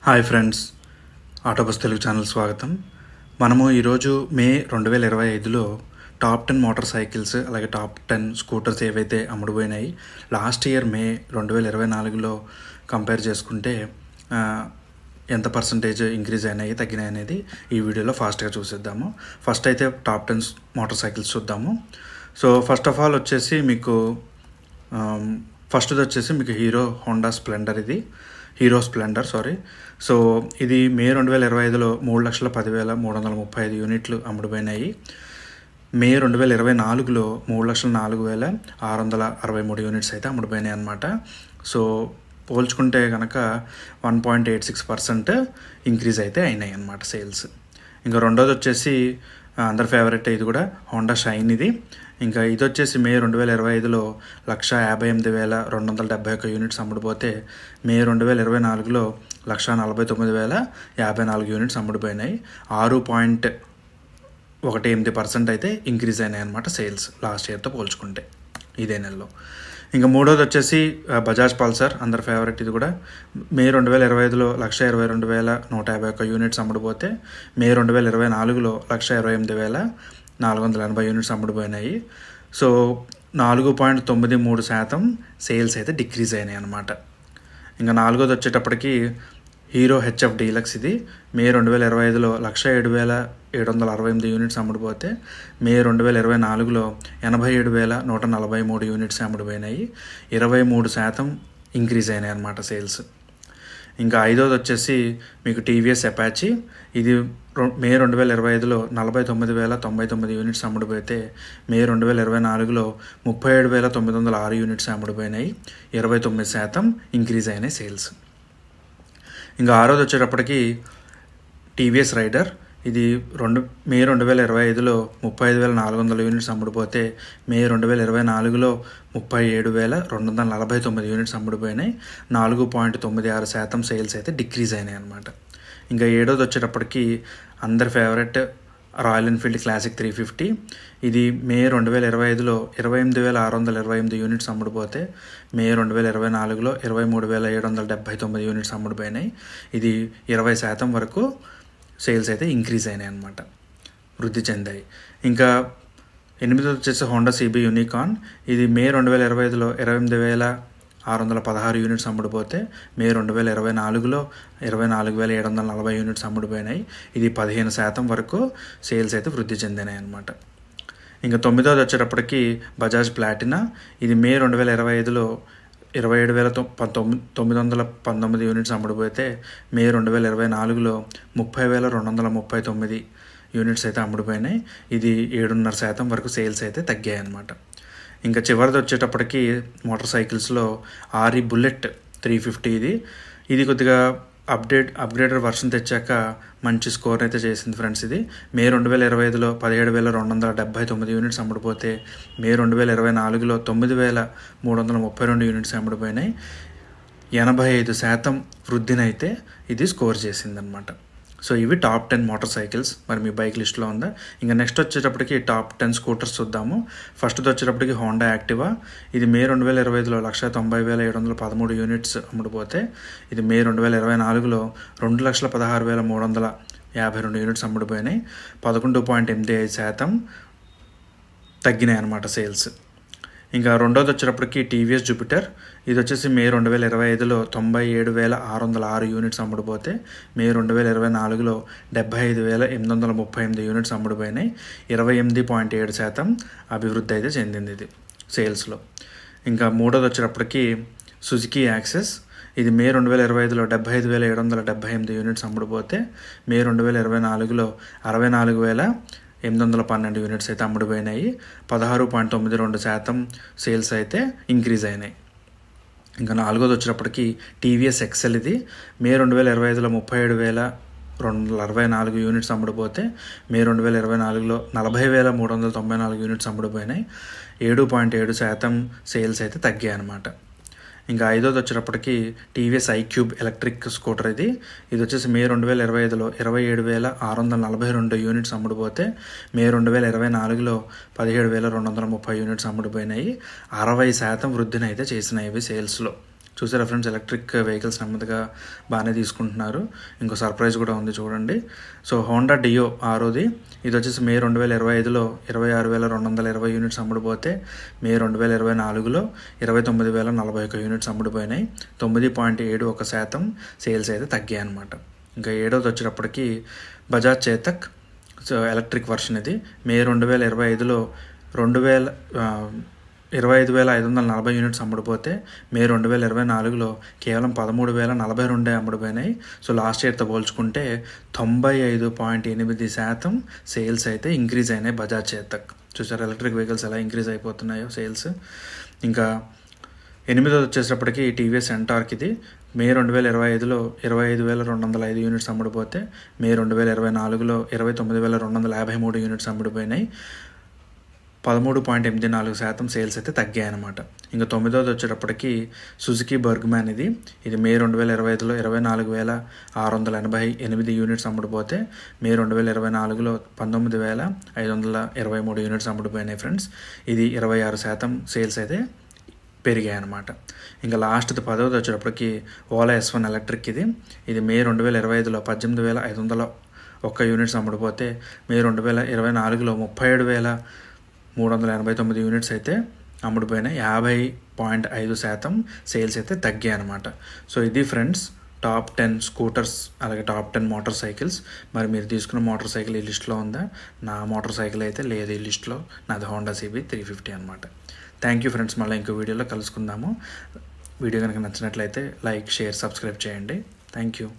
Hi friends, ఆటోబస్ Telugu channel స్వాగతం. మనము ఈరోజు మే 2025లో టాప్ 10 మోటార్ సైకిల్స్ అలాగే టాప్ 10 స్కూటర్స్ ఏవైతే అమ్ముడుపోయినాయి లాస్ట్ ఇయర్ మే 2024లో కంపేర్ చేసుకుంటే ఎంత పర్సంటేజ్ ఇంక్రీజ్ అయినాయి తగ్గినాయి అనేది ఈ వీడియోలో ఫాస్ట్గా చూసేద్దాము. ఫస్ట్ అయితే టాప్ 10 మోటార్ సైకిల్స్ చూద్దాము. సో ఫస్ట్ ఆఫ్ ఆల్ వచ్చేసి మీకు ఫస్ట్ది వచ్చేసి మీకు హీరో స్ప్లెండర్ సో ఇది మే 2025లో 3,10,335 యూనిట్లు అమ్ముడుపోయినాయి. మే 2024లో 3,04,663 యూనిట్స్ అయితే అమ్ముడుపోయినాయి అన్నమాట. సో పోల్చుకుంటే కనుక 1.86% ఇంక్రీజ్ అయితే అయినాయి అన్నమాట సేల్స్. ఇంకా రెండోది వచ్చేసి అందరి ఫేవరెట్ ఇది కూడా హోండా షైన్. ఇంకా ఇది వచ్చేసి మే 2025లో 158,271 యూనిట్స్ అమ్ముడుపోతే మే 2024లో 149,054 యూనిట్స్ అమ్ముడుపోయినాయి. 6.18% అయితే ఇంక్రీజ్ అయినాయి అన్నమాట సేల్స్ లాస్ట్ ఇయర్తో పోల్చుకుంటే ఇదే నెలలో. ఇంకా మూడోది వచ్చేసి బజాజ్ పల్సర్ అందరి ఫేవరెట్ ఇది కూడా మే 2025లో 122,151 యూనిట్స్ అమ్ముడుపోతే మే 2024లో 128,480 యూనిట్స్ అమ్ముడుపోయినాయి. సో 4.93% సేల్స్ అయితే డిక్రీజ్ అయినాయి అన్నమాట. ఇంకా నాలుగోది వచ్చేటప్పటికి హీరో హెచ్ఎఫ్ డీలక్స్. ఇది మే 2025లో 107,768 యూనిట్స్ అమ్ముడుపోతే మే 2024లో 87,143 యూనిట్స్ అమ్ముడుపోయినాయి. 23% ఇంక్రీజ్ అయినాయి అన్నమాట సేల్స్. ఇంకా ఐదోది వచ్చేసి మీకు టీవీఎస్ అపాచీ. ఇది మే 2025లో 49,099 యూనిట్స్ అమ్ముడుపోతే మే 2024లో 37,906 యూనిట్స్ అమ్ముడుపోయినాయి. 29% ఇంక్రీజ్ అయినాయి సేల్స్. ఇంకా ఆరోది వచ్చేటప్పటికి టీవీఎస్ రైడర్. ఇది మే 2025లో 35,400 యూనిట్స్ అమ్ముడుపోతే మే 2024లో 37,249 యూనిట్స్ అమ్ముడుపోయినాయి. 4.96% సేల్స్ అయితే డిక్రీజ్ అయినాయి అన్నమాట. ఇంకా ఏడోది వచ్చేటప్పటికి అందరి ఫేవరెట్ రాయల్ ఎన్ఫీల్డ్ క్లాసిక్ 350. ఇది మే 2025లో 28,628 యూనిట్స్ అమ్ముడుపోతే మే 2024లో 23,779 యూనిట్స్ అమ్ముడుపోయినాయి. ఇది 20% వరకు సేల్స్ అయితే ఇంక్రీజ్ అయినాయి అన్నమాట, వృద్ధి చెందాయి. ఇంకా ఎనిమిది వచ్చేసి హోండా సిబి యూనికార్న్. ఇది మే 2025లో 28,616 యూనిట్స్ అమ్ముడుపోతే మే 2024లో 24,740 యూనిట్స్ అమ్ముడుపోయినాయి. ఇది 15% వరకు సేల్స్ అయితే వృద్ధి చెందినాయి అన్నమాట. ఇంకా తొమ్మిదోది వచ్చేటప్పటికి బజాజ్ ప్లాటినా. ఇది మే 2025లో 27,919 యూనిట్స్ అమ్ముడుపోతే మే 2024లో 30,239 యూనిట్స్ అయితే అమ్ముడుపోయినాయి. ఇది 7.5% వరకు సేల్స్ అయితే తగ్గాయి అన్నమాట. ఇంకా చివరిది వచ్చేటప్పటికి మోటార్ సైకిల్స్లో ఆర్ఈ బుల్లెట్ 350. ఇది కొద్దిగా అప్గ్రేడెడ్ వర్షన్ తెచ్చాక మంచి స్కోర్ అయితే చేసింది ఫ్రెండ్స్. ఇది మే 2025లో 17,279 యూనిట్స్ అమ్ముడుపోతే మే 2024లో 9,332 యూనిట్స్ అమ్ముడుపోయినాయి. 85% వృద్ధినైతే ఇది స్కోర్ చేసిందనమాట. సో ఇవి టాప్ 10 మోటార్ సైకిల్స్. మరి మీ బైక్ లిస్ట్లో ఉందా? ఇంకా నెక్స్ట్ వచ్చేటప్పటికి టాప్ 10 స్కూటర్స్ చూద్దాము. ఫస్ట్ది వచ్చేటప్పటికి హోండా యాక్టివా. ఇది మే 2025లో 190,713 యూనిట్స్ అమ్ముడుపోతే ఇది మే 2024లో 2,16,352 యూనిట్స్ అమ్ముడుపోయినాయి. 11.85% తగ్గినాయి అన్నమాట సేల్స్. ఇంకా రెండోది వచ్చేటప్పటికి టీవీఎస్ జూపిటర్. ఇది వచ్చేసి మే 2025లో 97,606 యూనిట్స్ అమ్ముడుపోతే మే 2024లో 75,838 యూనిట్స్ అమ్ముడుపోయినాయి. 28.7% అభివృద్ధి అయితే చెందింది ఇది సేల్స్లో. ఇంకా మూడోది వచ్చేటప్పటికి సుజుకి యాక్సెస్. ఇది మే 2025లో 75,778 యూనిట్స్ అమ్ముడుపోతే మే 2024లో 64,812 యూనిట్స్ అయితే అమ్ముడుపోయినాయి. 16.92% సేల్స్ అయితే ఇంక్రీజ్ అయినాయి. ఇంకా నాలుగోది వచ్చేటప్పటికి టీవీఎస్ ఎక్సెల్. ఇది మే 2025లో 37,264 యూనిట్స్ అమ్ముడుపోతే మే 2024లో 40,394 యూనిట్స్ అమ్ముడుపోయినాయి. 7.7% సేల్స్ అయితే తగ్గాయి అన్నమాట. ఇంకా ఐదోది వచ్చేటప్పటికి టీవీఎస్ ఐక్యూబ్ ఎలక్ట్రిక్ స్కూటర్. ఇది వచ్చేసి మే 2025లో 27,642 యూనిట్స్ అమ్ముడుపోతే మే 2024లో 17,230 యూనిట్స్ అమ్ముడుపోయినాయి. 60% వృద్ధిని అయితే చేసినాయి ఇవి సేల్స్లో చూసారా ఫ్రెండ్స్, ఎలక్ట్రిక్ వెహికల్స్ నెమ్మదిగా బాగానే తీసుకుంటున్నారు. ఇంకో సర్ప్రైజ్ కూడా ఉంది చూడండి. సో హోండా డియో ఆరోది, ఇది వచ్చేసి మే 2025లో 26,220 యూనిట్స్ అమ్ముడుపోతే మే 2024లో 29,041 యూనిట్స్ అమ్ముడుపోయినాయి. 9.71% సేల్స్ అయితే తగ్గాయి అనమాట. ఇంకా ఏడోది వచ్చేటప్పటికి బజాజ్ చేతక్ ఎలక్ట్రిక్ వర్షన్. ఇది మే 2025లో 25,540 యూనిట్స్ అమ్ముడుపోతే మే 2024లో కేవలం 13,042 అమ్ముడుపోయినాయి. సో లాస్ట్ ఇయర్తో పోల్చుకుంటే 95.8% సేల్స్ అయితే ఇంక్రీజ్ అయినాయి బజాజ్ చేతక్. చూసారు ఎలక్ట్రిక్ వెహికల్స్ ఎలా ఇంక్రీజ్ అయిపోతున్నాయో సేల్స్. ఇంకా ఎనిమిదోది వచ్చేటప్పటికి టీవీఎస్ ఎంటార్క్. ఇది మే 2025లో 25,205 యూనిట్స్ అమ్ముడుపోతే మే 2024లో 29,253 యూనిట్స్ అమ్ముడుపోయినాయి. 13.84% సేల్స్ అయితే తగ్గాయి అనమాట. ఇంకా తొమ్మిదోది వచ్చేటప్పటికి సుజుకి బర్గ్మ్యాన్. ఇది మే 2025లో 24,688 యూనిట్స్ అమ్ముడుపోతే మే 2024లో 19,523 యూనిట్స్ అమ్ముడుపోయినాయి ఫ్రెండ్స్. ఇది 26% సేల్స్ అయితే పెరిగాయి అనమాట. ఇంకా లాస్ట్ది 10వది వచ్చేటప్పటికి ఓలా S1 ఎలక్ట్రిక్. ఇది మే 2025లో 18,501 యూనిట్స్ అమ్ముడుపోతే మే 2024లో 37,389 యూనిట్స్ అయితే అమ్ముడుపోయినాయి. 50.5% సేల్స్ అయితే తగ్గాయి అనమాట. సో ఇది ఫ్రెండ్స్ టాప్ 10 స్కూటర్స్ అలాగే టాప్ 10 మోటార్ సైకిల్స్. మరి మీరు తీసుకున్న మోటార్ సైకిల్ ఈ లిస్ట్లో ఉందా? నా మోటార్ సైకిల్ అయితే లేదు ఈ లిస్ట్లో, నాది హోండా CB 350 అనమాట. థ్యాంక్ యూ ఫ్రెండ్స్, మళ్ళీ ఇంకో వీడియోలో కలుసుకుందాము. వీడియో కనుక నచ్చినట్లయితే లైక్, షేర్, సబ్స్క్రైబ్ చేయండి. Thank you.